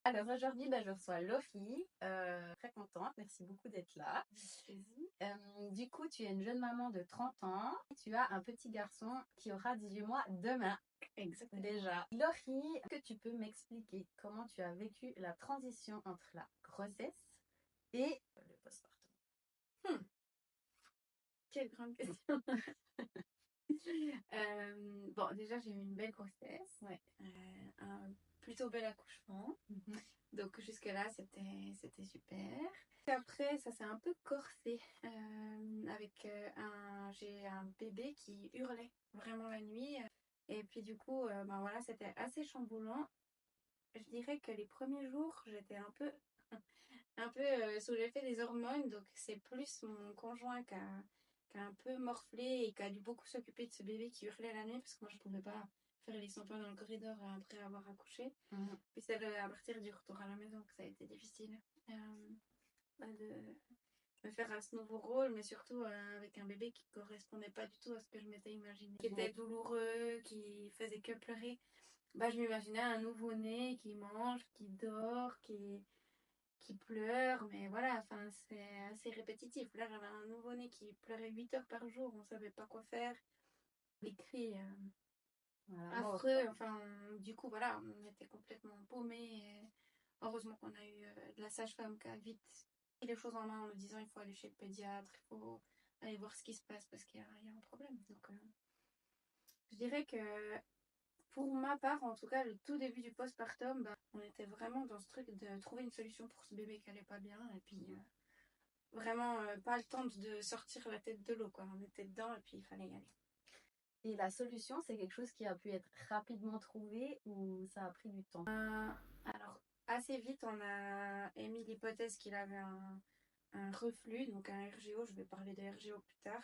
Alors aujourd'hui, je reçois Laurie, très contente, merci beaucoup d'être là. Du coup, tu es une jeune maman de 30 ans, tu as un petit garçon qui aura 18 mois demain. Exactement. Déjà. Laurie, est-ce que tu peux m'expliquer comment tu as vécu la transition entre la grossesse et le postpartum? Quelle grande question. Bon, déjà, j'ai eu une belle grossesse. Ouais. Un plutôt bel accouchement. Mhm. Donc, jusque-là, c'était super. Et après, ça s'est un peu corsé. J'ai un bébé qui hurlait vraiment la nuit. Et puis, du coup, voilà, c'était assez chamboulant. Je dirais que les premiers jours, j'étais un peu sous l'effet des hormones. Donc, c'est plus mon conjoint qui a un peu morflé et qui a dû beaucoup s'occuper de ce bébé qui hurlait la nuit parce que moi, je pouvais pas faire les 100 pas dans le corridor après avoir accouché. Mhm. Puis c'est à partir du retour à la maison que ça a été difficile de me faire à ce nouveau rôle, mais surtout avec un bébé qui correspondait pas du tout à ce que je m'étais imaginé. Qui était douloureux, qui faisait que pleurer. Je m'imaginais un nouveau-né qui mange, qui dort, qui pleure, mais voilà, enfin, c'est assez répétitif. Là, j'avais un nouveau-né qui pleurait 8 heures par jour, on savait pas quoi faire. Les cris Voilà, affreux, enfin, du coup, voilà, on était complètement paumés. Heureusement qu'on a eu de la sage-femme qui a vite pris les choses en main en nous disant il faut aller chez le pédiatre, il faut aller voir ce qui se passe parce qu'il y a un problème. Donc, je dirais que pour ma part, en tout cas, le tout début du postpartum, on était vraiment dans ce truc de trouver une solution pour ce bébé qui allait pas bien. Et puis, vraiment, pas le temps de sortir la tête de l'eau, quoi. On était dedans et puis il fallait y aller. et la solution, c'est quelque chose qui a pu être rapidement trouvé ou ça a pris du temps? Alors, assez vite, on a émis l'hypothèse qu'il avait un reflux, donc un RGO. Je vais parler de RGO plus tard.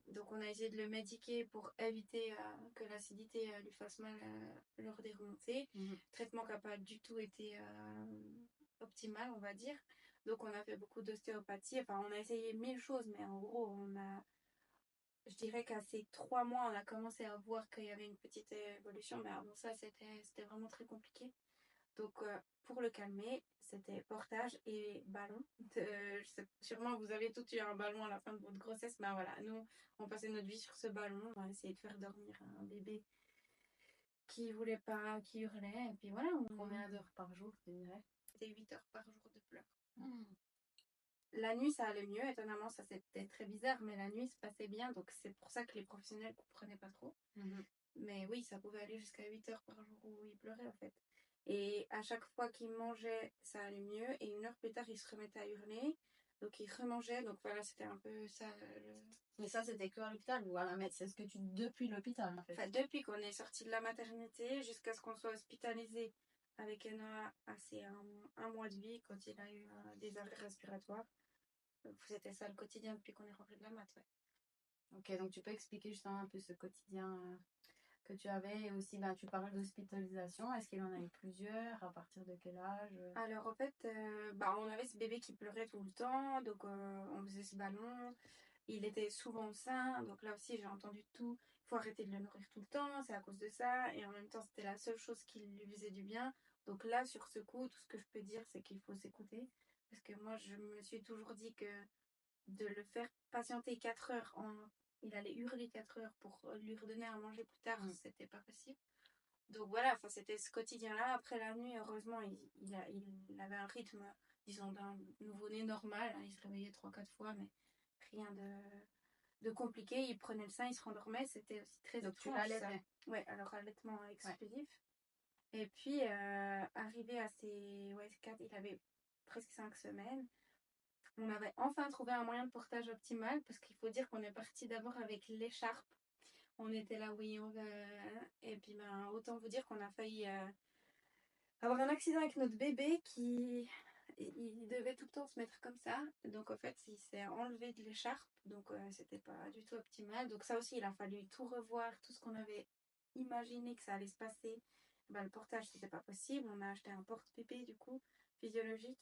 Donc, on a essayé de le médiquer pour éviter que l'acidité lui fasse mal lors des remontées. Mhm. Traitement qui n'a pas du tout été optimal, on va dire. Donc, on a fait beaucoup d'ostéopathie. Enfin, on a essayé 1000 choses, mais en gros, je dirais qu'à ces 3 mois, on a commencé à voir qu'il y avait une petite évolution. Mais avant ça, c'était vraiment très compliqué. Donc, pour le calmer, c'était portage et ballon. Sûrement, vous avez tous eu un ballon à la fin de votre grossesse. Mais voilà, nous, on passait notre vie sur ce ballon. On a essayé de faire dormir un bébé qui voulait pas, qui hurlait. Et puis voilà, Combien d'heures par jour, tu dirais? c'était 8 heures par jour de pleurs. Mhm. La nuit, ça allait mieux. Étonnamment, ça c'était très bizarre, mais la nuit se passait bien. Donc, c'est pour ça que les professionnels ne comprenaient pas trop. Mhm. Mais oui, ça pouvait aller jusqu'à 8 heures par jour où il pleurait en fait. Et à chaque fois qu'il mangeait, ça allait mieux. Et 1 heure plus tard, il se remettait à hurler. Donc il remangeait. Donc voilà, c'était un peu ça. Mais ça, c'était que à l'hôpital ou à la médecine? C'est ce que tu depuis l'hôpital, en fait. Enfin, depuis qu'on est sorti de la maternité jusqu'à ce qu'on soit hospitalisé avec Enoa, c'est un mois de vie quand il a eu des arrêts respiratoires. Donc c'était ça le quotidien depuis qu'on est rentré de la mat. Ouais. Ok, donc tu peux expliquer justement un peu ce quotidien que tu avais et aussi, tu parles d'hospitalisation. Est-ce qu'il en a eu plusieurs? À partir de quel âge? Alors en fait, on avait ce bébé qui pleurait tout le temps, donc on faisait ce ballon. Il était souvent au sein, donc là aussi j'ai entendu tout. Il faut arrêter de le nourrir tout le temps, c'est à cause de ça. Et en même temps, c'était la seule chose qui lui faisait du bien. Donc là, sur ce coup, tout ce que je peux dire, c'est qu'il faut s'écouter. Parce que moi, je me suis toujours dit que de le faire patienter 4 heures, il allait hurler 4 heures pour lui redonner à manger plus tard, c'était pas possible. Donc voilà, enfin, c'était ce quotidien-là. Après la nuit, heureusement, il avait un rythme, disons, d'un nouveau-né normal. Il se réveillait 3 4 fois, mais rien de compliqué. Il prenait le sein, il se rendormait. C'était aussi très Donc tu étrange, ça. l'allaitais? Ouais, alors allaitement Ouais. exclusif. Et puis, arrivé à ses il avait presque 5 semaines. On avait enfin trouvé un moyen de portage optimal parce qu'il faut dire qu'on est parti d'abord avec l'écharpe. On était là, oui, on va. Et puis, autant vous dire qu'on a failli avoir un accident avec notre bébé qui. Il devait tout le temps se mettre comme ça. Donc, en fait, il s'est enlevé de l'écharpe. Donc, c'était pas du tout optimal. Donc, ça aussi, il a fallu tout revoir, tout ce qu'on avait imaginé que ça allait se passer. Le portage, c'était pas possible. On a acheté un porte-bébé, du coup, physiologique.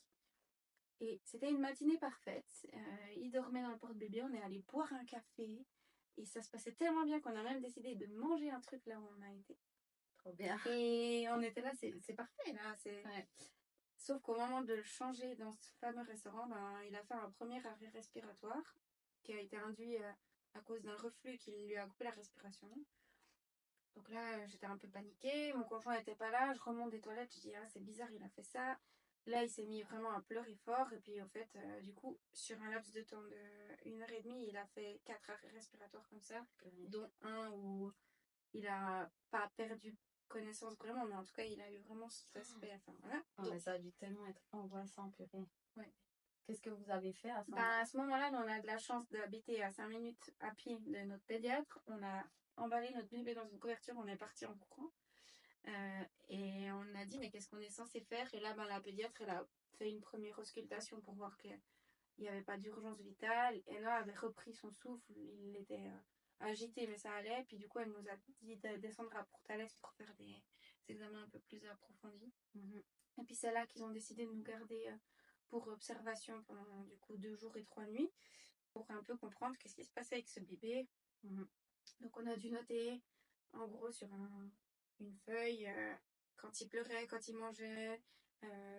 Et c'était une matinée parfaite. Il dormait dans le porte-bébé. On est allé boire un café. Et ça se passait tellement bien qu'on a même décidé de manger un truc là où on a été. Trop bien. Et on était là, c'est parfait, là. Ouais. Sauf qu'au moment de le changer dans ce fameux restaurant, ben, il a fait un premier arrêt respiratoire qui a été induit à cause d'un reflux qui lui a coupé la respiration. Donc là, j'étais un peu paniquée. Mon conjoint n'était pas là. Je remonte des toilettes. Je dis, ah, c'est bizarre, il a fait ça. Là, il s'est mis vraiment à pleurer fort. Et puis, en fait, du coup, sur un laps de temps de 1 heure et demie, il a fait 4 arrêts respiratoires comme ça, dont un où il a pas perdu connaissance vraiment, mais en tout cas, il a eu vraiment cet aspect. Enfin, voilà. Oh, mais ça a dû tellement être angoissant, purée. Ouais. Qu'est-ce que vous avez fait à ce Ben, moment-là? à ce moment-là, nous, on a de la chance d'habiter à 5 minutes à pied de notre pédiatre. On a emballé notre bébé dans une couverture, on est parti en courant. Et on a dit, mais qu'est-ce qu'on est censé faire? Et là, ben, la pédiatre, elle a fait une première auscultation pour voir qu'il n'y avait pas d'urgence vitale. Et là, elle avait repris son souffle, il était agité, mais ça allait. Puis du coup, elle nous a dit de descendre à Portales pour faire des examens un peu plus approfondis. Et puis c'est là qu'ils ont décidé de nous garder pour observation pendant du coup 2 jours et 3 nuits pour un peu comprendre qu'est-ce qui se passait avec ce bébé. Donc on a dû noter en gros sur une feuille quand il pleurait, quand il mangeait,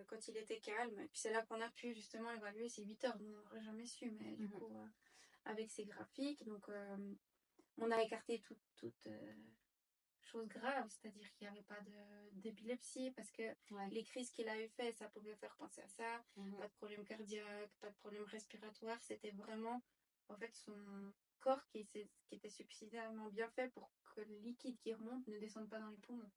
quand il était calme. Et puis c'est là qu'on a pu justement évaluer ces 8 heures. On n'aurait jamais su, mais du coup avec ces graphiques. Donc on a écarté toute chose grave, c'est-à-dire qu'il n'y avait pas d'épilepsie parce que les crises qu'il a eu fait, ça pouvait faire penser à ça. Pas de problème cardiaque, pas de problème respiratoire. C'était vraiment en fait son corps qui était suffisamment bien fait pour que le liquide qui remonte ne descende pas dans les poumons.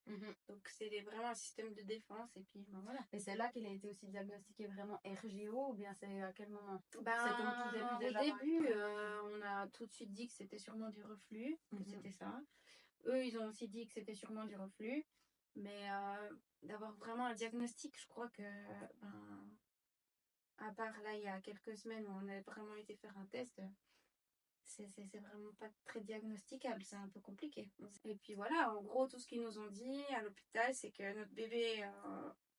Donc c'est vraiment un système de défense et puis ben, voilà. Et c'est là qu'il a été aussi diagnostiqué vraiment RGO ou bien c'est à quel moment? Ben, C'était au tout début déjà au début, on a tout de suite dit que c'était sûrement du reflux, que c'était ça. Eux, ils ont aussi dit que c'était sûrement du reflux. Mais d'avoir vraiment un diagnostic, je crois que, ben, à part là, il y a quelques semaines où on a vraiment été faire un test, c'est vraiment pas très diagnosticable, c'est un peu compliqué. Et puis voilà, en gros, tout ce qu'ils nous ont dit à l'hôpital, c'est que notre bébé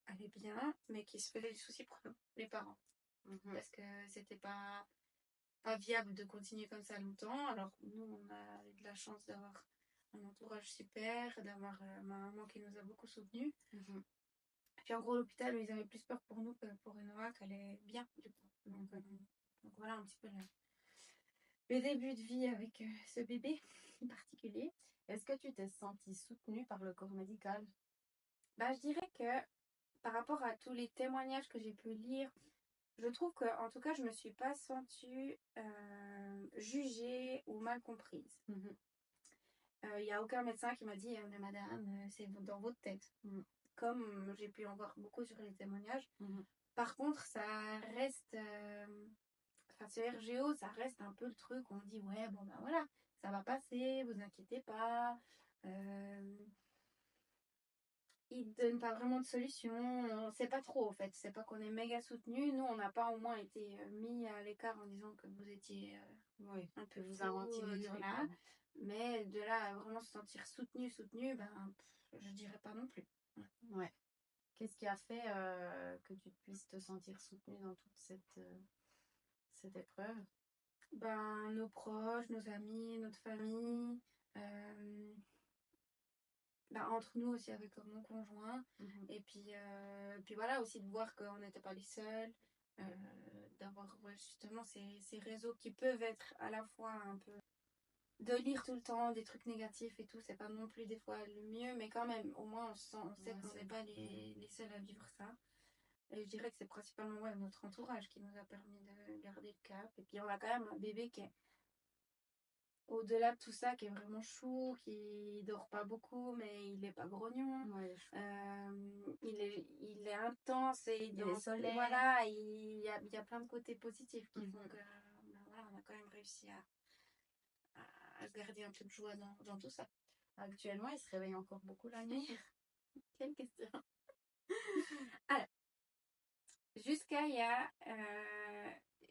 allait bien, mais qu'il se faisait des soucis pour nous, les parents. Parce que c'était pas viable de continuer comme ça longtemps. Alors nous, on a eu de la chance d'avoir un entourage super, d'avoir ma maman qui nous a beaucoup soutenus. Puis en gros, l'hôpital, ils avaient plus peur pour nous que pour Enoa, qu'elle est bien, du coup. Donc voilà un petit peu le début de vie avec ce bébé particulier. Est-ce que tu t'es sentie soutenue par le corps médical? Bah, je dirais que par rapport à tous les témoignages que j'ai pu lire, je trouve que, en tout cas, je me suis pas sentie jugée ou mal comprise. Il n'y a aucun médecin qui m'a dit mais madame, c'est dans votre tête. Comme j'ai pu en voir beaucoup sur les témoignages. Par contre, ça reste. Enfin, ce RGO, ça reste un peu le truc où on dit ouais, bon ben voilà, ça va passer, vous inquiétez pas. Ils ne donnent pas vraiment de solution. On sait pas trop en fait. C'est pas qu'on est méga soutenu. Nous, on n'a pas au moins été mis à l'écart en disant que vous étiez un peu vous fou, inventiez des trucs. là. Mais de là à vraiment se sentir soutenu, ben, je dirais pas non plus. Ouais. Qu'est-ce qui a fait que tu puisses te sentir soutenue dans toute cette épreuve? Ben, nos proches, nos amis, notre famille, ben, entre nous aussi avec mon conjoint. Et puis voilà, aussi de voir qu'on n'était pas les seuls, d'avoir justement ces réseaux qui peuvent être à la fois un peu de lire tout le temps des trucs négatifs et tout, c'est pas non plus des fois le mieux, mais quand même, au moins on sait qu'on n'est pas les seuls à vivre ça. Et je dirais que c'est principalement notre entourage qui nous a permis de garder le cap. Et puis on a quand même un bébé qui est au-delà de tout ça, qui est vraiment chou, qui dort pas beaucoup, mais il est pas grognon. Il est intense et il est solaire. voilà, il y a plein de côtés positifs qui font que voilà, on a quand même réussi à garder un peu de joie dans tout ça. Actuellement, il se réveille encore beaucoup la nuit. Quelle question. Alors, jusqu'à il y a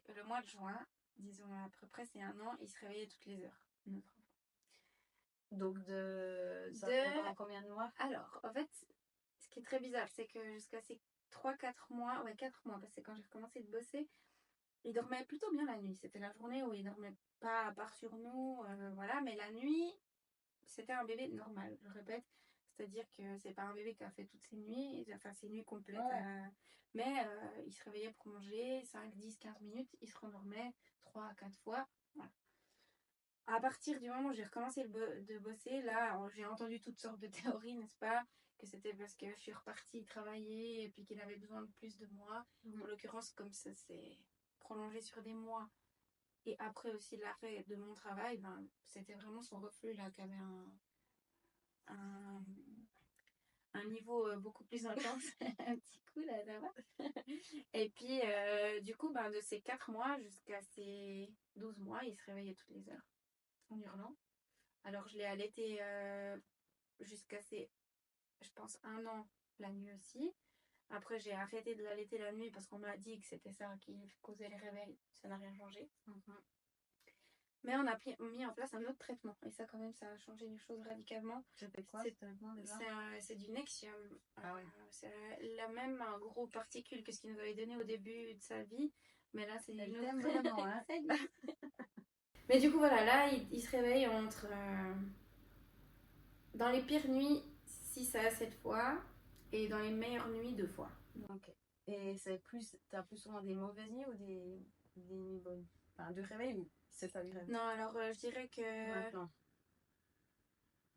le mois de juin, disons à peu près c'est 1 an, il se réveillait toutes les heures, notre enfant. Donc ça fait pendant combien de mois? Alors, en fait, ce qui est très bizarre, c'est que jusqu'à ces 3-4 mois, 4 mois, parce que quand j'ai recommencé de bosser, il dormait plutôt bien la nuit. C'était la journée où il dormait pas à part sur nous, voilà, mais la nuit, c'était un bébé normal, je répète. C'est-à-dire que c'est pas un bébé qui a fait toutes ses nuits, enfin ses nuits complètes. Ouais. Mais il se réveillait pour manger 5, 10, 15 minutes, il se rendormait 3 à 4 fois. Voilà. À partir du moment où j'ai recommencé de bosser, là, j'ai entendu toutes sortes de théories, n'est-ce pas? Que c'était parce que je suis repartie travailler et puis qu'il avait besoin de plus de moi. En l'occurrence, comme ça s'est prolongé sur des mois, et après aussi l'arrêt de mon travail, ben, c'était vraiment son reflux là qui avait un, un niveau beaucoup plus intense. Un petit coup là, ça va. Et puis, du coup, ben, de ces 4 mois jusqu'à ces 12 mois, il se réveillait toutes les heures en hurlant. Alors, je l'ai allaité jusqu'à ses, je pense, 1 an la nuit aussi. Après, j'ai arrêté de l'allaiter la nuit parce qu'on m'a dit que c'était ça qui causait les réveils. Ça n'a rien changé. Mais on a mis en place un autre traitement. Et ça, quand même, ça a changé les choses radicalement. C'était quoi ce traitement déjà? C'est du Nexium. Ah ouais. C'est la même un gros particule que ce qu'il nous avait donné au début de sa vie. Mais là, c'est Elle t'aime vraiment, hein. Mais du coup, voilà, là, il se réveille entre... dans les pires nuits, 6 à 7 fois. Et dans les meilleures nuits, 2 fois. Ok. Et t'as plus souvent des mauvaises nuits ou des nuits bonnes? Enfin, de réveil ou c'est ça du rêve? Non, alors je dirais que... Maintenant.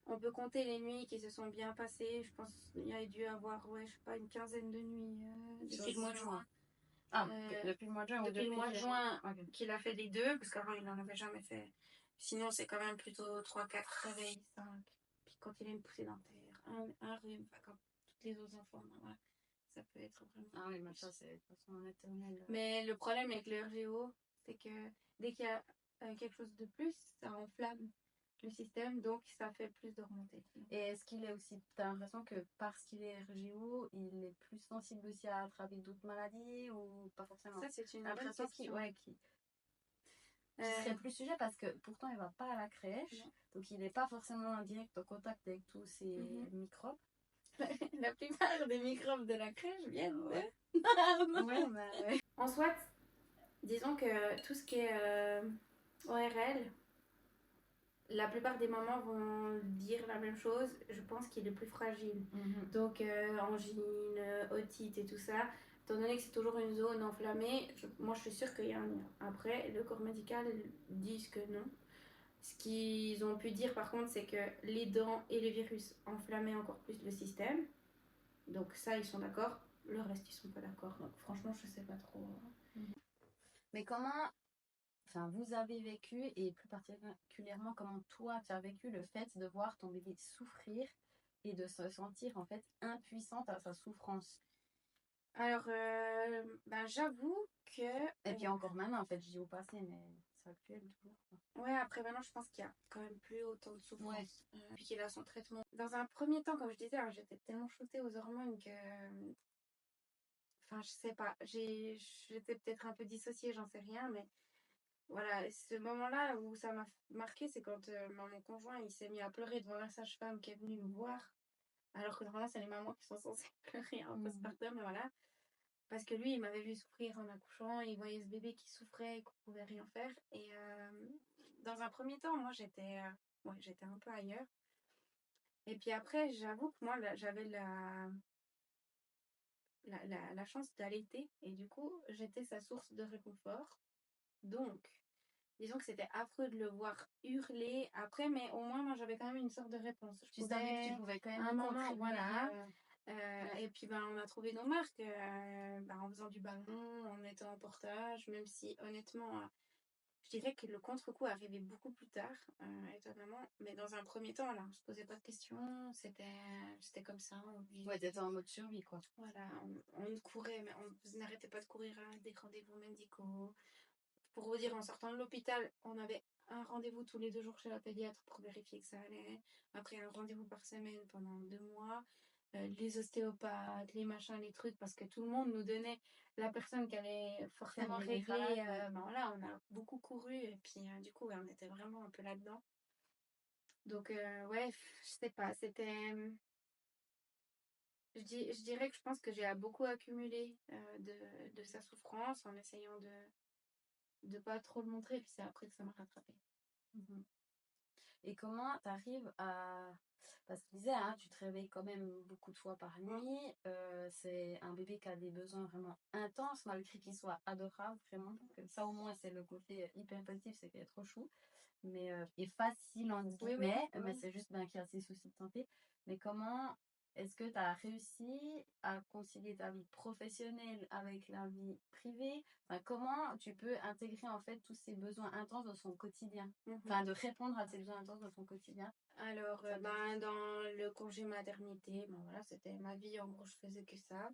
On peut compter les nuits qui se sont bien passées. Je pense qu'il y a dû avoir, ouais, je sais pas, une quinzaine de nuits depuis le mois de juin. Ah, depuis le mois de juin ou Depuis le mois de juin okay. qu'il a fait les deux, parce qu'avant il n'en avait jamais fait. Sinon, c'est quand même plutôt 3-4 réveils, 5. Puis quand il a une poussée dentaire, un rhume, enfin, comme tous les autres enfants, voilà, ça peut être vraiment. Ah oui, mais ça, c'est de toute façon éternel. Mais le problème avec le RGO, c'est que dès qu'il y a quelque chose de plus, ça enflamme le système, donc ça fait plus de remontées. Et est-ce qu'il est aussi, t'as l'impression que parce qu'il est RGO, il est plus sensible aussi à attraper d'autres maladies ou pas forcément? Ça, c'est une bonne question. Qu'il serait plus sujet parce que pourtant il va pas à la crèche, donc il n'est pas forcément en direct en contact avec tous ces microbes. La plupart des microbes de la crèche viennent de... Ouais, mais... En soit, disons que tout ce qui est ORL, la plupart des mamans vont dire la même chose. Je pense qu'il est plus fragile. Donc, angine, otite et tout ça, étant donné que c'est toujours une zone enflammée, moi je suis sûre qu'il y a un lien. Après, le corps médical dit que non. Ce qu'ils ont pu dire par contre, c'est que les dents et les virus enflammaient encore plus le système. Donc ça, ils sont d'accord. Le reste, ils sont pas d'accord. Donc franchement, je sais pas trop. Mais comment, enfin, vous avez vécu, et plus particulièrement comment toi tu as vécu le fait de voir ton bébé souffrir et de se sentir en fait impuissante à sa souffrance? Alors, ben, j'avoue que... Et puis encore maintenant, en fait, je dis au passé, mais c'est actuel toujours. Ouais, après maintenant, je pense qu'il y a quand même plus autant de souffrance. Puis qu'il a son traitement. Dans un premier temps, comme je disais, alors, j'étais tellement shootée aux hormones que... Enfin, je sais pas. J'étais peut-être un peu dissociée, j'en sais rien, mais... Voilà, ce moment-là où ça m'a marqué, c'est quand mon conjoint il s'est mis à pleurer devant la sage-femme qui est venue nous voir. Alors que normalement, c'est les mamans qui sont censées pleurer en postpartum, mais voilà. Parce que lui, il m'avait vu souffrir en accouchant, il voyait ce bébé qui souffrait, qu'on pouvait rien faire. Et dans un premier temps, moi, j'étais un peu ailleurs. Et puis après, j'avoue que moi, j'avais la chance d'allaiter. Et du coup, j'étais sa source de réconfort. Donc, disons que c'était affreux de le voir hurler après, mais au moins, moi, j'avais quand même une sorte de réponse. Tu savais que tu pouvais quand même un moment, contribuer, voilà. Et puis, ben, on a trouvé nos marques en faisant du ballon, en étant en portage, même si, honnêtement, je dirais que le contre-coup arrivait beaucoup plus tard, étonnamment. Mais dans un premier temps, là, on se posait pas de questions, c'était comme ça. Ouais, t'étais en mode survie, quoi. Voilà, on courait, mais on n'arrêtait pas de courir à des rendez-vous médicaux. Pour vous dire, en sortant de l'hôpital, on avait un rendez-vous tous les 2 jours chez la pédiatre pour vérifier que ça allait. Après, un rendez-vous par semaine pendant 2 mois. Les ostéopathes, les machins, les trucs, parce que tout le monde nous donnait la personne qui allait forcément régler. Ben voilà, on a beaucoup couru et puis du coup, on était vraiment un peu là-dedans. Donc, ouais, je sais pas, c'était... Je dirais que je pense que j'ai beaucoup accumulé de sa souffrance en essayant de pas trop le montrer, puis c'est après que ça m'a rattrapé. Et comment tu arrives à... Parce que tu disais, hein, tu te réveilles quand même beaucoup de fois par nuit. C'est un bébé qui a des besoins vraiment intenses, malgré qu'il soit adorable, vraiment. Donc, ça, au moins, c'est le côté hyper positif, c'est qu'il est trop chou. Mais, et facile en Oui, guillemets, mais oui. c'est juste ben, qu'il y a ces soucis de santé. Mais comment est-ce que tu as réussi à concilier ta vie professionnelle avec la vie privée? Enfin, comment tu peux intégrer en fait tous ces besoins intenses dans son quotidien? Mhm. Enfin, de répondre à ces besoins intenses dans son quotidien. Alors, dans le congé maternité, voilà, c'était ma vie, en gros, je faisais que ça.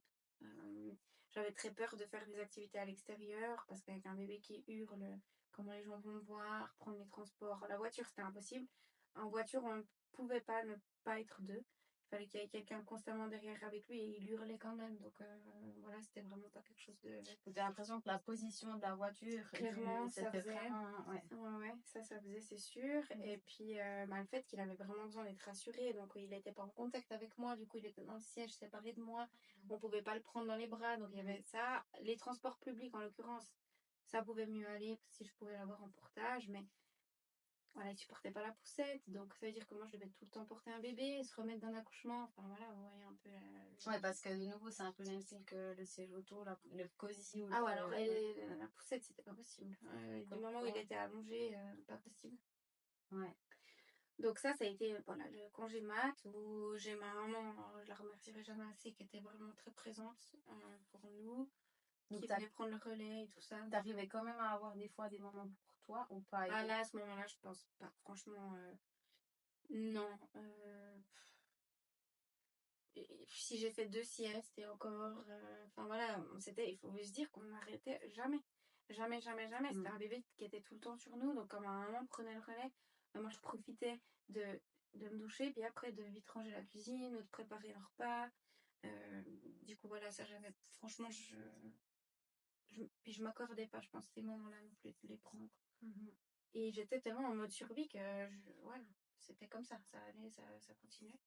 J'avais très peur de faire des activités à l'extérieur parce qu'avec un bébé qui hurle, comment les gens vont me voir, prendre les transports, la voiture, c'était impossible. En voiture, on ne pouvait pas ne pas être deux. Il fallait qu'il y ait quelqu'un constamment derrière avec lui et il hurlait quand même. Donc, voilà, c'était vraiment pas quelque chose de... J'ai l'impression que la position de la voiture, Clairement, ça c'était faisait. vraiment... Ouais. Ouais, ça faisait, c'est sûr. Et puis, le fait qu'il avait vraiment besoin d'être rassuré, donc il n'était pas en contact avec moi, du coup, il était dans le siège séparé de moi. On pouvait pas le prendre dans les bras, donc il y avait ça. Les transports publics, en l'occurrence, ça pouvait mieux aller si je pouvais l'avoir en portage, mais voilà, il supportait pas la poussette, donc ça veut dire que moi, je devais tout le temps porter un bébé, se remettre d'un accouchement. Enfin, voilà, vous voyez un peu. Ouais, parce que de nouveau, c'est un peu le même style que le siège auto, le cosy ou Ah ouais, alors la poussette, c'était pas possible. Du moment où il était allongé, pas possible. Ouais. Donc ça a été voilà, le congé mat où j'ai ma maman, je la remercierai jamais assez, qui était vraiment très présente pour nous, Donc, qui venait prendre le relais et tout ça. t'arrivais quand même à avoir des fois des moments pour toi ou pas? Ah là, à ce moment-là, je pense pas. Franchement, non. Si j'ai fait 2 siestes et encore, enfin voilà, il faut se dire qu'on n'arrêtait jamais. Jamais, jamais, jamais. C'était un bébé qui était tout le temps sur nous. Donc, comme ma maman prenait le relais, moi, je profitais de, de me doucher, puis après, de vite ranger la cuisine ou de préparer le repas. Du coup, voilà, ça, j'avais. Franchement, puis je m'accordais pas, je pense, ces moments-là non plus, de les prendre. Et j'étais tellement en mode survie que, voilà, c'était comme ça allait, ça continuait.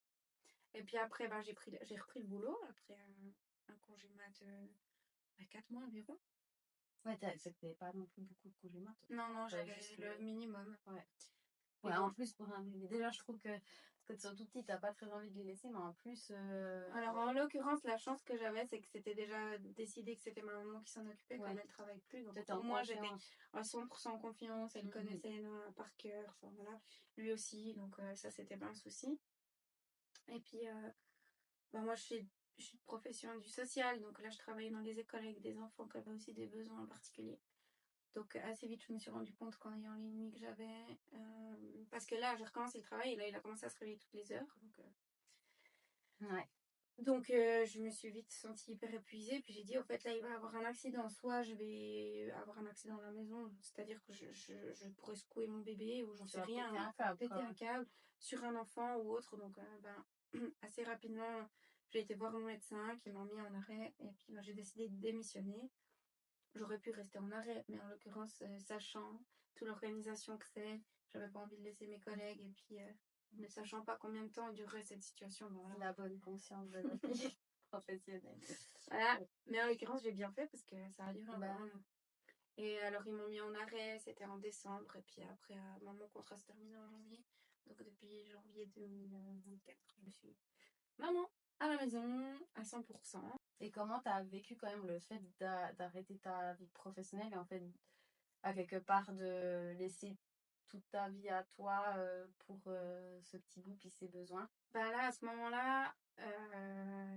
Et puis après, j'ai repris le boulot après un congé mat 4 mois environ. Ouais, c'était pas non plus beaucoup de congés mat. Non, j'avais le minimum. Ouais. Et Ouais, bon. en plus, pour un bébé, déjà, je trouve que quand ils sont tout petits, t'as pas très envie de les laisser, mais en plus. Alors, en l'occurrence, la chance que j'avais, c'est que c'était déjà décidé que c'était ma maman qui s'en occupait, comme elle travaille plus. Donc, T'étais pour en moi, j'étais confiance. à 100% en confiance. Elle connaissait par cœur. Enfin, voilà. Lui aussi. Donc, ça, c'était pas un souci. Et puis, moi, je suis de profession du social. Donc, là, je travaillais dans les écoles avec des enfants qui avaient aussi des besoins particuliers. Donc assez vite, je me suis rendu compte qu'en ayant les nuits que j'avais, parce que là, j'ai recommencé le travail et là, il a commencé à se réveiller toutes les heures. Donc je me suis vite sentie hyper épuisée. Puis j'ai dit, au fait, là, il va avoir un accident. Soit je vais avoir un accident à la maison, c'est-à-dire que je pourrais secouer mon bébé ou j'en sais rien, péter un câble sur un enfant ou autre. Donc assez rapidement, j'ai été voir mon médecin qui m'a mis en arrêt et puis j'ai décidé de démissionner. J'aurais pu rester en arrêt, mais en l'occurrence, sachant toute l'organisation que c'est, j'avais pas envie de laisser mes collègues et puis ne sachant pas combien de temps durerait cette situation. Voilà. La bonne conscience de la vie professionnelle. Voilà. Mais en l'occurrence, j'ai bien fait parce que ça a duré un moment. Et alors, ils m'ont mis en arrêt, c'était en décembre, et puis après, mon contrat se terminait en janvier. Donc, depuis janvier 2024, je suis maman à la maison à 100%. Et comment tu as vécu quand même le fait d'arrêter ta vie professionnelle et en fait, à quelque part, de laisser toute ta vie à toi pour ce petit bout puis ses besoins? Bah là, à ce moment-là,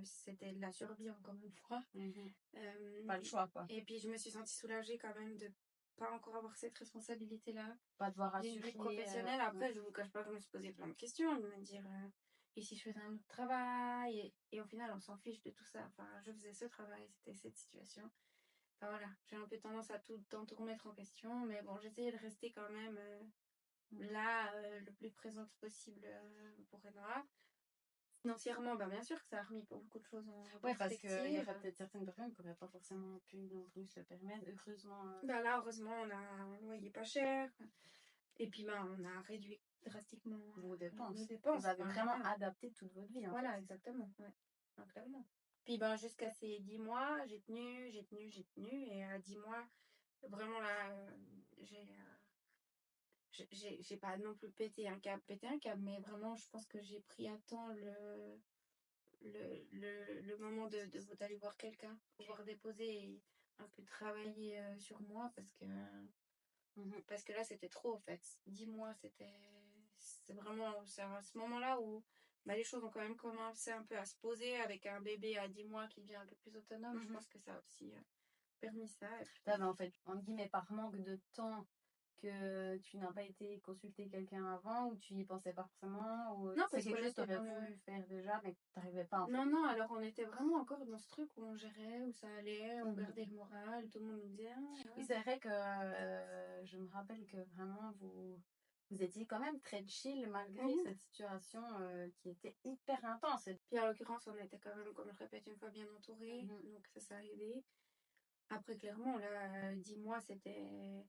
c'était de la survie encore une fois. Pas le choix, quoi. Et puis, je me suis sentie soulagée quand même de pas encore avoir cette responsabilité-là. Pas devoir D'une assurer. vie professionnelle. Après, je vous cache pas que je me suis posé plein de questions, de me dire, et si je faisais un autre travail? Et au final, on s'en fiche de tout ça. Enfin, je faisais ce travail, c'était cette situation. Enfin voilà, j'ai un peu tendance à tout le temps tout remettre en question, mais bon, j'essayais de rester quand même là, le plus présente possible pour Renoir. Financièrement, bien sûr que ça a remis beaucoup de choses en Ouais, parce qu'il y perspective. aurait peut-être certaines personnes qui n'auraient pas forcément pu non plus se le permettre. Heureusement. Là, heureusement, on a un loyer pas cher. Et puis, on a réduit drastiquement vos dépenses. nos dépenses. Vous avez Enfin, vraiment voilà. adapté toute votre vie. Voilà, exactement. Ouais. Clairement. Puis jusqu'à ces 10 mois, j'ai tenu. Et à 10 mois, vraiment là, j'ai pas non plus pété un câble, mais vraiment, je pense que j'ai pris à temps le moment d'aller voir quelqu'un, pouvoir déposer et un peu travailler sur moi parce que là, c'était trop, en fait. 10 mois, c'est vraiment, c'est à ce moment-là où bah, les choses ont quand même commencé un peu à se poser avec un bébé à 10 mois qui devient un peu plus autonome. Je pense que ça a aussi permis ça. Et puis, mais en fait, entre guillemets, par manque de temps que tu n'as pas été consulter quelqu'un avant ou tu y pensais pas forcément ou non, c'est parce quelque qu'on chose que était tu aurais dans voulu faire déjà mais que tu n'arrivais pas en fait. Non, non, alors on était vraiment encore dans ce truc où on gérait, où ça allait, on Mhm. gardait le moral, tout le monde nous disait Oui, c'est vrai que je me rappelle que vraiment vous étiez quand même très chill malgré cette situation qui était hyper intense. Puis en l'occurrence, on était quand même, comme je répète, une fois bien entourés, donc ça a aidé. Après, clairement, là, 10 mois, c'était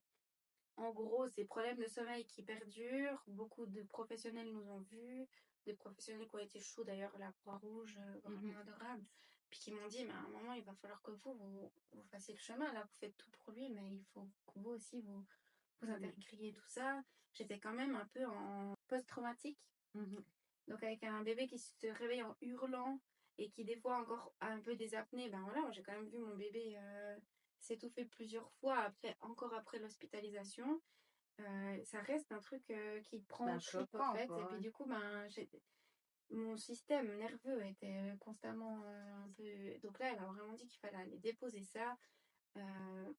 en gros ces problèmes de sommeil qui perdurent. Beaucoup de professionnels nous ont vus, des professionnels qui ont été chauds d'ailleurs, la Croix-Rouge, vraiment adorable. Puis qui m'ont dit, mais à un moment, il va falloir que vous fassiez le chemin. Là, vous faites tout pour lui, mais il faut que vous aussi, vous intégriez tout ça. J'étais quand même un peu en post-traumatique. Donc avec un bébé qui se réveille en hurlant et qui des fois encore a un peu des apnées, ben voilà, moi j'ai quand même vu mon bébé s'étouffer plusieurs fois encore après l'hospitalisation. Ça reste un truc qui prend au trip en fait. Et puis du coup, ben, mon système nerveux était constamment un peu... Donc là, elle a vraiment dit qu'il fallait aller déposer ça,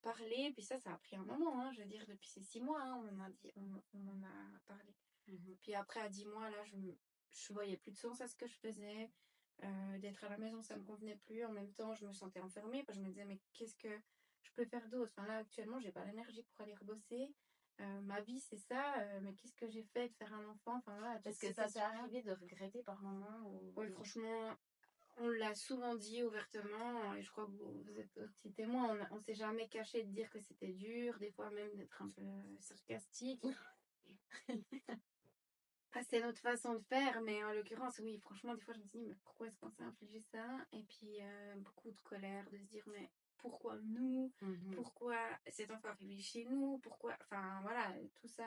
parler. Puis ça a pris un moment, hein, je veux dire, depuis ces 6 mois, hein, on en a parlé. Puis après, à 10 mois, là, je voyais plus de sens à ce que je faisais. D'être à la maison, ça me convenait plus. En même temps, je me sentais enfermée. Je me disais, mais qu'est-ce que je peux faire d'autre? Enfin, là, actuellement, j'ai pas l'énergie pour aller rebosser. Ma vie, c'est ça. Mais qu'est-ce que j'ai fait de faire un enfant? Enfin, voilà, Est-ce que ça t'est arrivé de regretter par moment ou... Oui, franchement, on l'a souvent dit ouvertement. Et je crois que vous êtes aussi témoin. On s'est jamais caché de dire que c'était dur. Des fois, même d'être un peu sarcastique. Ah, c'est notre façon de faire, mais en l'occurrence, oui, franchement, des fois, je me dis, mais pourquoi est-ce qu'on s'est infligé ça? Et puis, beaucoup de colère, de se dire, mais pourquoi nous? Pourquoi cet enfant arrivé chez nous? Pourquoi? Enfin, voilà, tout ça,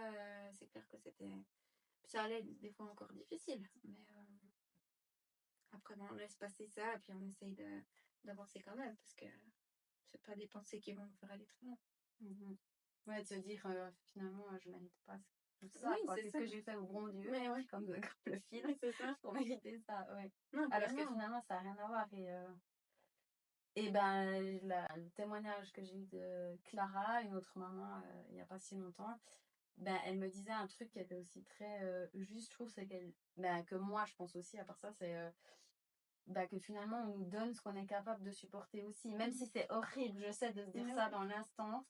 c'est clair que ça allait des fois encore difficile. Mais après, bon, on laisse passer ça, et puis on essaye d'avancer quand même, parce que c'est pas des pensées qui vont nous faire aller très loin. Ouais, de se dire finalement, je mérite pas tout ça. Oui, Quoi. c'est Qu'est-ce ça. que j'ai fait au bon Dieu, Mais ouais, comme le film, c'est ça. pour mériter ça. Ouais. Non, Alors que clairement. finalement, ça n'a rien à voir. Et ben, le témoignage que j'ai eu de Clara, une autre maman, il n'y a pas si longtemps, ben, elle me disait un truc qui était aussi très juste, je trouve, c'est que moi, je pense aussi, à part ça, c'est que finalement, on nous donne ce qu'on est capable de supporter aussi. Même si c'est horrible, je sais, de se dire ça dans l'instant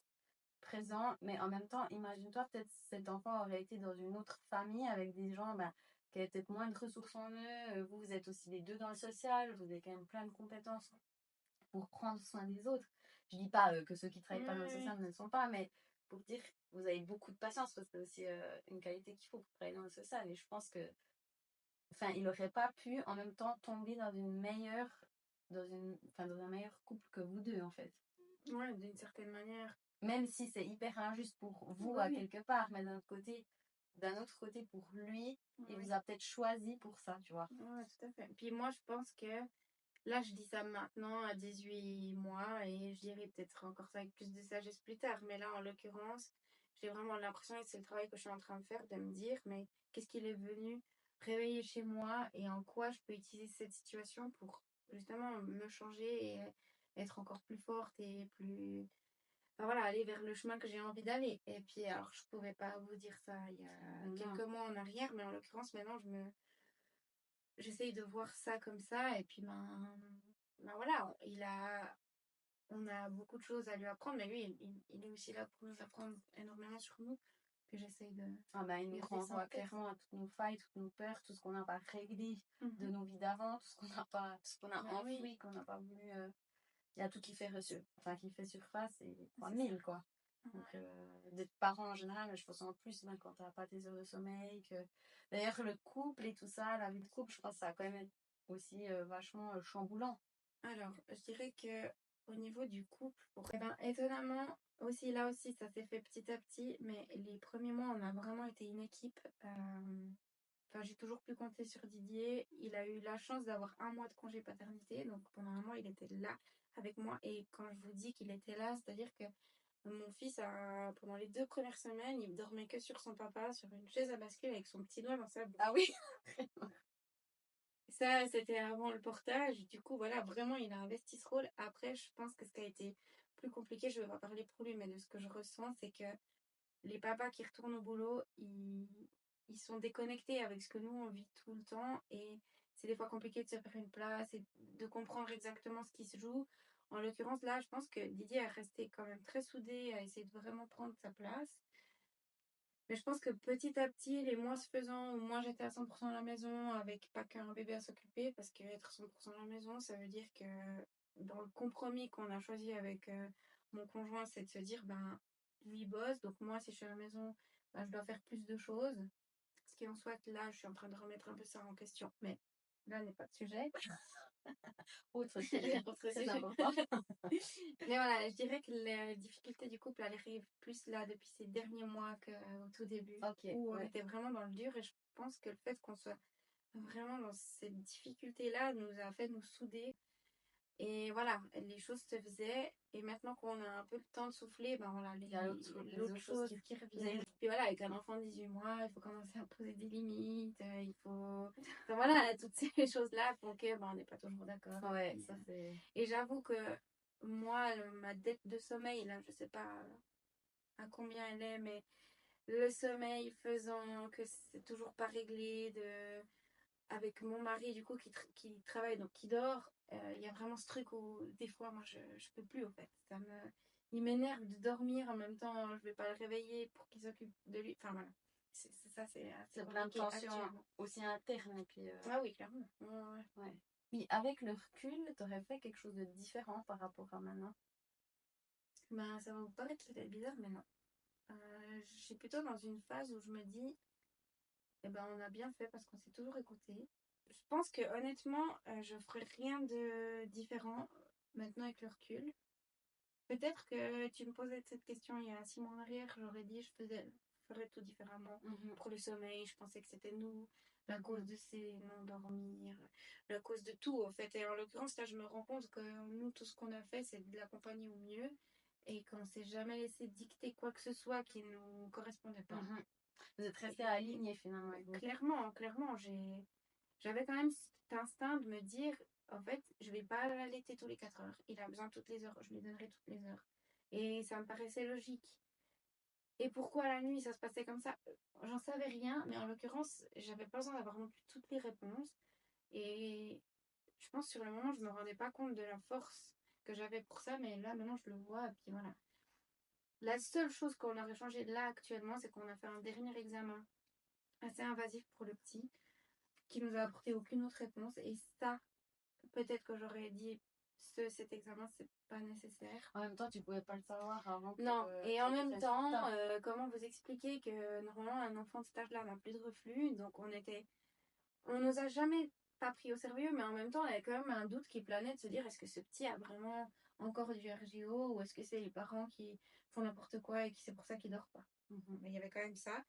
présent, mais en même temps, imagine-toi, peut-être cet enfant aurait été dans une autre famille avec des gens qui avaient peut-être moins de ressources en eux. Vous êtes aussi les deux dans le social, vous avez quand même plein de compétences pour prendre soin des autres. Je dis pas que ceux qui travaillent pas dans le social ne le sont pas, mais pour dire vous avez beaucoup de patience parce que c'est aussi une qualité qu'il faut pour travailler dans le social. Et je pense que, enfin, il aurait pas pu en même temps tomber dans dans un meilleur couple que vous deux en fait. Ouais, d'une certaine manière. Même si c'est hyper injuste pour vous à quelque part, mais d'un autre côté pour lui, il vous a peut-être choisi pour ça, tu vois. Ouais, tout à fait. Puis moi, je pense que là, je dis ça maintenant à 18 mois et je dirais peut-être encore ça avec plus de sagesse plus tard. Mais là, en l'occurrence, j'ai vraiment l'impression, et c'est le travail que je suis en train de faire, de me dire, mais qu'est-ce qu'il est venu réveiller chez moi et en quoi je peux utiliser cette situation pour justement me changer et être encore plus forte et plus... Enfin, voilà, aller vers le chemin que j'ai envie d'aller. Et puis, alors, je pouvais pas vous dire ça il y a quelques mois en arrière, mais en l'occurrence, maintenant, j'essaye de voir ça comme ça. Et puis, voilà, on a beaucoup de choses à lui apprendre, mais lui, il est aussi là pour nous apprendre énormément sur nous. Puis, j'essaye de. Il nous renvoie clairement à toutes nos failles, toutes nos peurs, tout ce qu'on n'a pas réglé de nos vies d'avant, tout ce qu'on n'a pas, tout ce qu'on a enfoui, qu'on n'a pas voulu. Il y a tout qui fait surface et 3000 quoi. Donc, d'être parent en général, je pense en plus quand t'as pas tes heures de sommeil. D'ailleurs, le couple et tout ça, la vie de couple, je pense que ça a quand même été aussi vachement chamboulant. Alors, je dirais que au niveau du couple, eh ben, étonnamment, aussi là aussi, ça s'est fait petit à petit, mais les premiers mois, on a vraiment été une équipe. Enfin, j'ai toujours pu compter sur Didier. Il a eu la chance d'avoir 1 mois de congé paternité, donc pendant 1 mois, il était là avec moi. Et quand je vous dis qu'il était là, c'est-à-dire que mon fils, pendant les 2 premières semaines, il dormait que sur son papa, sur une chaise à bascule avec son petit doigt dans sa bouche. Ah oui. Ça, c'était avant le portage. Du coup, voilà, vraiment, il a investi ce rôle. Après, je pense que ce qui a été plus compliqué, je ne vais pas parler pour lui, mais de ce que je ressens, c'est que les papas qui retournent au boulot, ils sont déconnectés avec ce que nous, on vit tout le temps. Et c'est des fois compliqué de se faire une place et de comprendre exactement ce qui se joue. En l'occurrence, là, je pense que Didier est resté quand même très soudé à essayer de vraiment prendre sa place. Mais je pense que petit à petit, les mois se faisant, où moi j'étais à 100% à la maison, avec pas qu'un bébé à s'occuper, parce que être 100% à la maison, ça veut dire que dans le compromis qu'on a choisi avec mon conjoint, c'est de se dire, ben, lui bosse, donc moi, si je suis à la maison, ben, je dois faire plus de choses. Ce qui en soit que là, je suis en train de remettre un peu ça en question, mais là n'est pas de sujet. Autre sujet, Autre très sujet. important. Mais voilà, je dirais que la difficulté du couple, elle arrive plus là depuis ces derniers mois qu'au tout début, Ok, où on ouais. était vraiment dans le dur. Et je pense que le fait qu'on soit vraiment dans cette difficulté-là nous a fait nous souder. Et voilà, les choses se faisaient. Et maintenant qu'on a un peu le temps de souffler, ben voilà, Il y a les l'autre autres chose choses qui vous avez- revient. Puis voilà, avec un enfant de 18 mois, il faut commencer à poser des limites. Il faut. Enfin voilà, toutes ces choses-là font que ben, on n'est pas toujours d'accord. Ouais, Puis, ça c'est. et j'avoue que moi, ma dette de sommeil, là, je sais pas à combien elle est, mais le sommeil faisant que c'est toujours pas réglé, avec mon mari, du coup, qui travaille, donc qui dort, il y a vraiment ce truc où, des fois, moi, je peux plus, au fait. Il m'énerve de dormir, en même temps, je vais pas le réveiller pour qu'il s'occupe de lui. Enfin, voilà. Ça, c'est assez C'est plein de compliqué tensions actuellement. aussi internes. Et puis, Ah oui, clairement. Ouais. ouais. Puis avec le recul, t'aurais fait quelque chose de différent par rapport à maintenant. Ben, ça va vous paraître peut-être bizarre, mais non. Je suis plutôt dans une phase où je me dis, eh ben, on a bien fait parce qu'on s'est toujours écouté. Je pense que honnêtement, je ferais rien de différent maintenant avec le recul. Peut-être que tu me posais cette question il y a 6 mois en arrière, j'aurais dit ferais tout différemment. Pour le sommeil, je pensais que c'était nous, la cause de ces non-dormir, la cause de tout en fait. Et en l'occurrence, là, je me rends compte que nous, tout ce qu'on a fait, c'est de l'accompagner au mieux et qu'on s'est jamais laissé dicter quoi que ce soit qui ne nous correspondait pas. Vous êtes resté aligné finalement avec vous. Clairement, j'avais quand même cet instinct de me dire, en fait, je vais pas l'allaiter tous les 4 heures. Il a besoin toutes les heures, je lui donnerai toutes les heures. Et ça me paraissait logique. Et pourquoi la nuit ça se passait comme ça? J'en savais rien, mais en l'occurrence, j'avais pas besoin d'avoir non plus toutes les réponses. Et je pense sur le moment, je me rendais pas compte de la force que j'avais pour ça, mais là maintenant je le vois, et puis voilà. La seule chose qu'on aurait changé là actuellement, c'est qu'on a fait un dernier examen assez invasif pour le petit, qui nous a apporté aucune autre réponse. Et ça, peut-être que j'aurais dit cet examen, c'est pas nécessaire. En même temps, tu pouvais pas le savoir avant que. Non, et en même temps, résultat. comment vous expliquer que normalement un enfant de cet âge-là n'a plus de reflux, donc on nous a jamais pas pris au sérieux, mais en même temps, il y avait quand même un doute qui planait de se dire est-ce que ce petit a vraiment encore du RGO ou est-ce que c'est les parents qui font n'importe quoi et qui c'est pour ça qu'il dort pas. Mais il y avait quand même ça.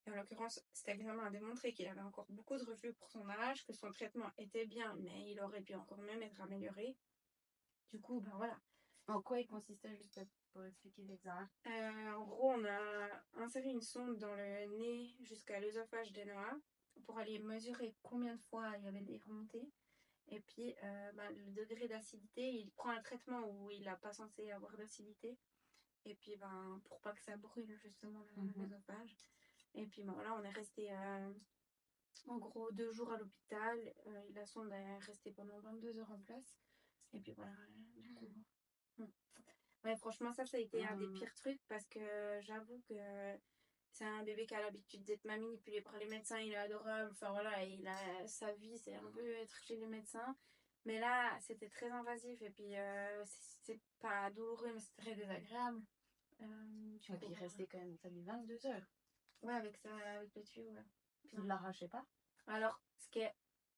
Et en l'occurrence, cet examen a démontré qu'il avait encore beaucoup de reflux pour son âge, que son traitement était bien, mais il aurait pu encore même être amélioré. Du coup, ben voilà. En quoi il consistait, juste pour expliquer l'examen? En gros, on a inséré une sonde dans le nez jusqu'à l'œsophage d'Enoa pour aller mesurer combien de fois il y avait des remontées. Et puis, le degré d'acidité, il prend un traitement où il n'a pas censé avoir d'acidité. Et puis, pour pas que ça brûle justement l'œsophage. Et puis, voilà, on est resté en gros 2 jours à l'hôpital. La sonde est restée pendant 22 heures en place. Et puis voilà, du coup. Ouais, franchement, ça a été un des pires trucs parce que j'avoue que c'est un bébé qui a l'habitude d'être manipulé par les médecins, il est adorable. Enfin voilà, il a sa vie, c'est un peu être chez les médecins. Mais là, c'était très invasif et puis c'est pas douloureux, mais c'est très désagréable. Et puis il restait quand même, ça mis 22 heures. Ouais, avec ça, avec le tuyau, ouais. Puis il l'arrachait pas. Alors, ce qui est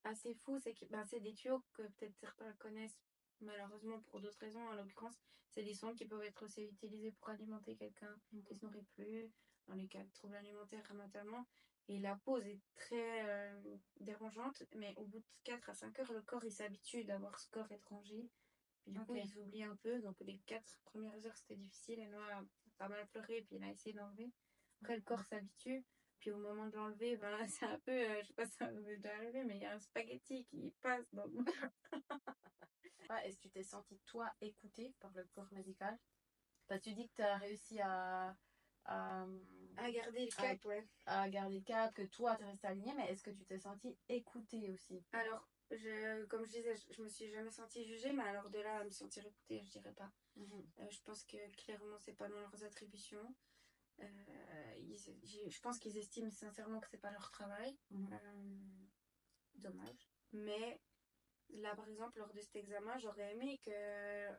assez fou, c'est que c'est des tuyaux que peut-être certains connaissent malheureusement pour d'autres raisons. En l'occurrence, c'est des sondes qui peuvent être aussi utilisées pour alimenter quelqu'un qui se nourrit plus, dans les cas de troubles alimentaires notamment. Et la pause est très dérangeante, mais au bout de 4 à 5 heures, le corps il s'habitue d'avoir ce corps étranger. Puis du coup, Ok. ils oublient un peu. Donc les 4 premières heures, c'était difficile. Et Noah a pas mal pleuré, puis il a essayé d'enlever. Après, le corps s'habitue. Puis au moment de l'enlever, ben, c'est un peu, je sais pas si ça vous est déjà arrivé, mais il y a un spaghetti qui passe dans le... Ouais, est-ce que tu t'es sentie, toi, écoutée par le corps médical? Parce que tu dis que tu as réussi à, À garder le à, cap, ouais. à garder le cap, que toi, tu es restée alignée, mais est-ce que tu t'es sentie écoutée aussi? Alors, comme je disais, je me suis jamais sentie jugée, mais alors de là à me sentir écoutée, je dirais pas. Mhm. Je pense que clairement, c'est pas dans leurs attributions. Je pense qu'ils estiment sincèrement que c'est pas leur travail. Dommage. Mais là, par exemple, lors de cet examen, j'aurais aimé que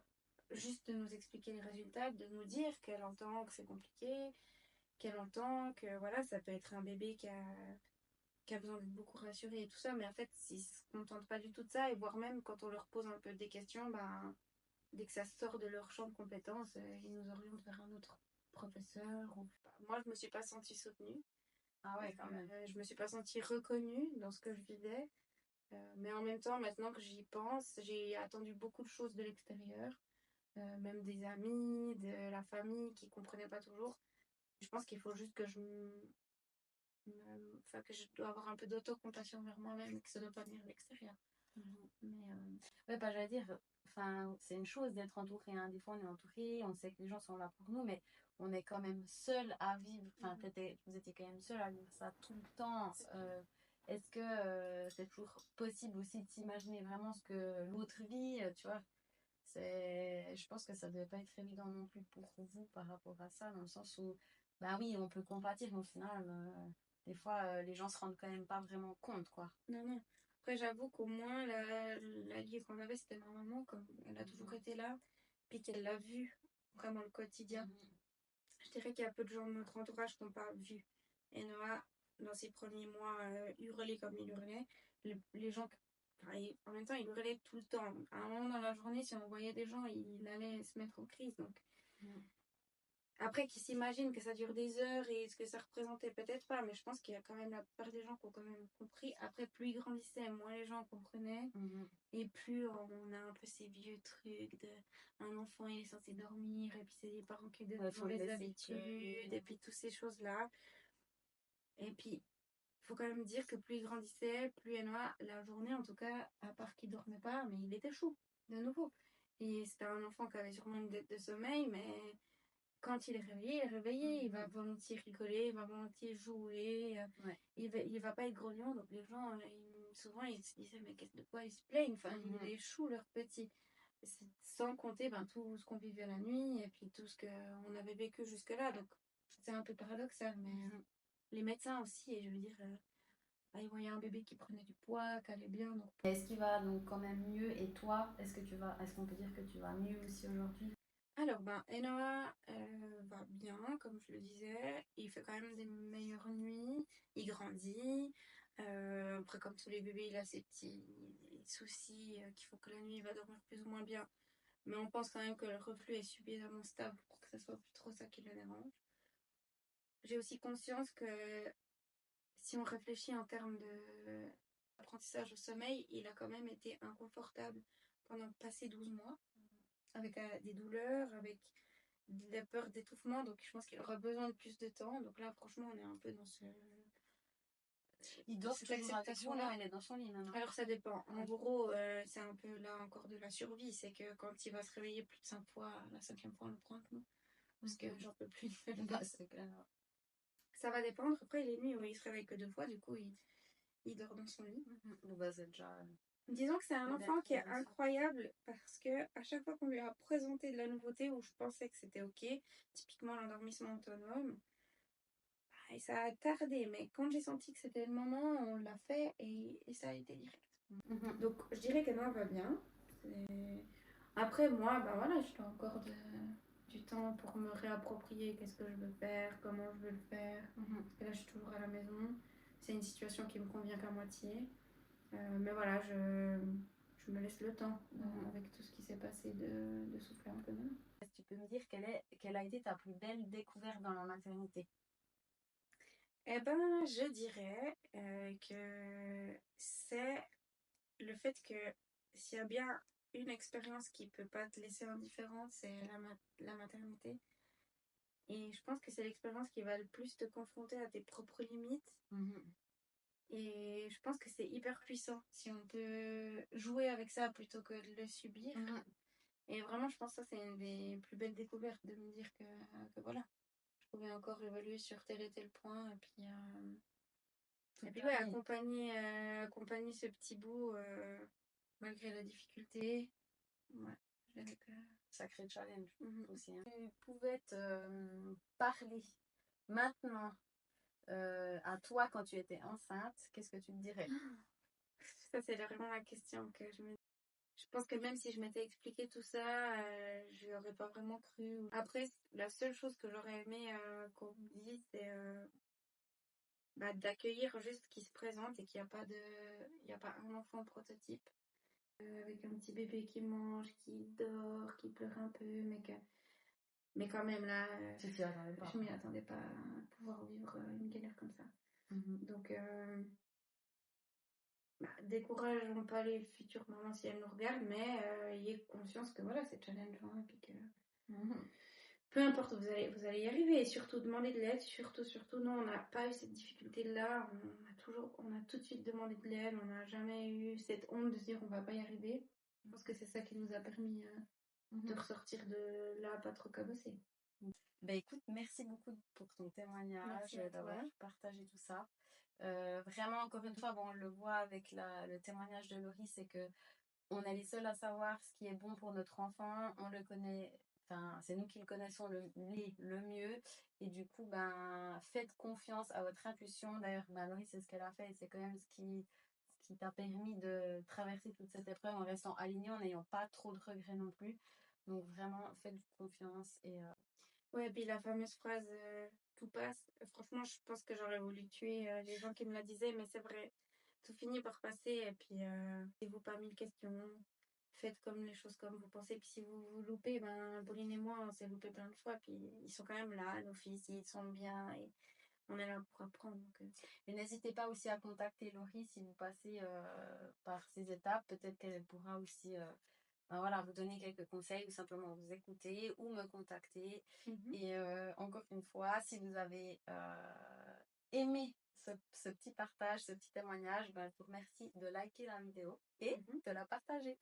juste de nous expliquer les résultats, de nous dire qu'elle entend que c'est compliqué, qu'elle entend que voilà, ça peut être un bébé qui a besoin d'être beaucoup rassuré et tout ça, mais en fait, ils se contentent pas du tout de ça, et voire même quand on leur pose un peu des questions, ben, dès que ça sort de leur champ de compétences, ils nous orientent vers un autre professeur. Ou... Moi, je me suis pas sentie soutenue. Ah ouais, quand même. Je me suis pas sentie reconnue dans ce que je vivais. Mais en même temps, maintenant que j'y pense, j'ai attendu beaucoup de choses de l'extérieur, même des amis, de la famille qui comprenaient pas toujours. Je pense qu'il faut juste que enfin, que je dois avoir un peu d'autocompassion vers moi-même et que ça ne doit pas venir de l'extérieur. Mhm. Mais Ouais, bah, j'allais dire, enfin, c'est une chose d'être entouré, hein. Des fois, on est entouré, on sait que les gens sont là pour nous, mais on est quand même seul à vivre. Enfin, vous étiez quand même seul à vivre ça tout le temps. Est-ce que c'est toujours possible aussi de s'imaginer vraiment ce que l'autre vit, tu vois? Je pense que ça devait pas être évident non plus pour vous par rapport à ça, dans le sens où, bah oui, on peut compatir, mais au final, des fois, les gens se rendent quand même pas vraiment compte, quoi. non, non. Après, j'avoue qu'au moins, l'allié qu'on avait, c'était ma maman, comme elle a toujours été là, puis qu'elle l'a vu vraiment le quotidien. Je dirais qu'il y a peu de gens de notre entourage qui n'ont pas vu. Et Noah, dans ses premiers mois, hurlait comme il hurlait. Les gens, enfin, en même temps, il hurlait tout le temps. À un moment dans la journée, si on voyait des gens, il allait se mettre en crise. Donc, Mhm. après, qui s'imaginent que ça dure des heures et ce que ça représentait, peut-être pas, mais je pense qu'il y a quand même la plupart des gens qui ont quand même compris. Après, plus ils grandissaient, moins les gens comprenaient. Mhm. Et plus on a un peu ces vieux trucs de un enfant il est censé dormir, et puis c'est les parents qui donnent Ouais, des faut le mauvaises laisser habitudes, et puis toutes ces choses-là. Et puis, il faut quand même dire que plus il grandissait, plus Enoa, la journée en tout cas, à part qu'il dormait pas, mais il était chou, de nouveau. Et c'était un enfant qui avait sûrement une dette de sommeil, mais quand il est réveillé, il va volontiers rigoler, il va volontiers jouer, Ouais. il va pas être grognon, donc les gens, souvent ils se disaient, mais de quoi ils se plaignent? Enfin, il est chou, leur petit. Sans compter ben, tout ce qu'on vivait la nuit, et puis tout ce qu'on avait vécu jusque-là, donc c'est un peu paradoxal, mais les médecins aussi, et je veux dire, bah, ils voyaient un bébé qui prenait du poids, qui allait bien, donc... Est-ce qu'il va donc quand même mieux? Et toi, est-ce qu'on peut dire que tu vas mieux aussi aujourd'hui? Alors, ben, Enoa va bien, comme je le disais. Il fait quand même des meilleures nuits. Il grandit. Après, comme tous les bébés, il a ses petits soucis qui font que la nuit, il va dormir plus ou moins bien. Mais on pense quand même que le reflux est suffisamment stable pour que ce soit plus trop ça qui le dérange. J'ai aussi conscience que si on réfléchit en termes d'apprentissage au sommeil, il a quand même été inconfortable pendant passé 12 mois, avec des douleurs, avec des peurs d'étouffement, donc je pense qu'il aura besoin de plus de temps. Donc là, franchement, on est un peu dans Il dort cette toujours avec vous? Non, acceptation-là. il est dans son lit maintenant. Alors ça dépend. En gros, c'est un peu là encore de la survie. C'est que quand il va se réveiller plus de 5 fois, la 5e fois, on le prend avec nous. Parce que j'en peux plus de faire. Bah, c'est clair. Ça va dépendre. Après, les nuits où il se réveille que 2 fois, du coup, il dort dans son lit. Bon, bah, c'est déjà Disons que c'est un une belle enfant qui est progression. incroyable parce que à chaque fois qu'on lui a présenté de la nouveauté où je pensais que c'était ok, typiquement l'endormissement autonome, bah, et ça a tardé, mais quand j'ai senti que c'était le moment, on l'a fait et ça a été direct. Donc je dirais que moi va bien. Après moi, bah voilà, je dois encore du temps pour me réapproprier qu'est-ce que je veux faire, comment je veux le faire. Parce que là je suis toujours à la maison. C'est une situation qui me convient qu'à moitié. Mais voilà, je je me laisse le temps avec tout ce qui s'est passé de souffler un peu maintenant. Est-ce que tu peux me dire quelle a été ta plus belle découverte dans la maternité? Eh ben, je dirais que c'est le fait que s'il y a bien une expérience qui peut pas te laisser indifférente, c'est la maternité. Et je pense que c'est l'expérience qui va le plus te confronter à tes propres limites. Et je pense que c'est hyper puissant si on peut jouer avec ça plutôt que de le subir. Et vraiment, je pense que ça, c'est une des plus belles découvertes de me dire que voilà, je pouvais encore évoluer sur tel et tel point. Et puis ouais, accompagner ce petit bout malgré la difficulté. Ouais, je dirais que... Sacré challenge aussi. Hein. Tu pouvais te parler maintenant à toi quand tu étais enceinte, qu'est-ce que tu te dirais? Ça, c'est vraiment la question que je me... Je pense que même si je m'étais expliqué tout ça, je n'aurais pas vraiment cru. Après, la seule chose que j'aurais aimé qu'on me dise, c'est d'accueillir juste ce qui se présente et qu'il n'y a pas il n'y a pas un enfant prototype avec un petit bébé qui mange, qui dort, qui pleure un peu, mais quand même là, je m'y attendais pas à pouvoir vivre une galère comme ça. Donc, décourageons pas les futures mamans si elles nous regardent, mais ayez conscience que voilà, c'est challengeant et puis que peu importe, vous allez y arriver. Et surtout, demandez de l'aide. Surtout, nous, on n'a pas eu cette difficulté-là. On a tout de suite demandé de l'aide. On n'a jamais eu cette honte de se dire on va pas y arriver. Je pense que c'est ça qui nous a permis de ressortir de là, pas trop cabossé. Ben écoute, merci beaucoup pour ton témoignage, d'avoir partagé tout ça. Vraiment, encore une fois, bon, on le voit avec le témoignage de Laurie, c'est que on est les seuls à savoir ce qui est bon pour notre enfant. On le connaît, enfin, c'est nous qui le connaissons le mieux. Et du coup, ben, faites confiance à votre intuition. D'ailleurs, ben, Laurie, c'est ce qu'elle a fait et c'est quand même ce qui t'a permis de traverser toute cette épreuve en restant alignée, en n'ayant pas trop de regrets non plus. Donc, vraiment, faites confiance et ouais, puis la fameuse phrase tout passe. Franchement, je pense que j'aurais voulu tuer les gens qui me la disaient, mais c'est vrai, tout finit par passer. Et puis, posez-vous pas mille questions. Faites comme les choses comme vous pensez. Puis si vous vous loupez, ben, Pauline et moi, on s'est loupé plein de fois. Puis ils sont quand même là, nos fils, ils sont bien. Et on est là pour apprendre. Donc, Et n'hésitez pas aussi à contacter Laurie si vous passez par ces étapes. Peut-être qu'elle pourra aussi ben voilà, vous donner quelques conseils ou simplement vous écouter ou me contacter. Et encore une fois, si vous avez aimé ce petit partage, ce petit témoignage, ben, je vous remercie de liker la vidéo et de la partager.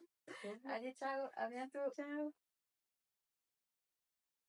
Allez, ciao, à bientôt. Ciao.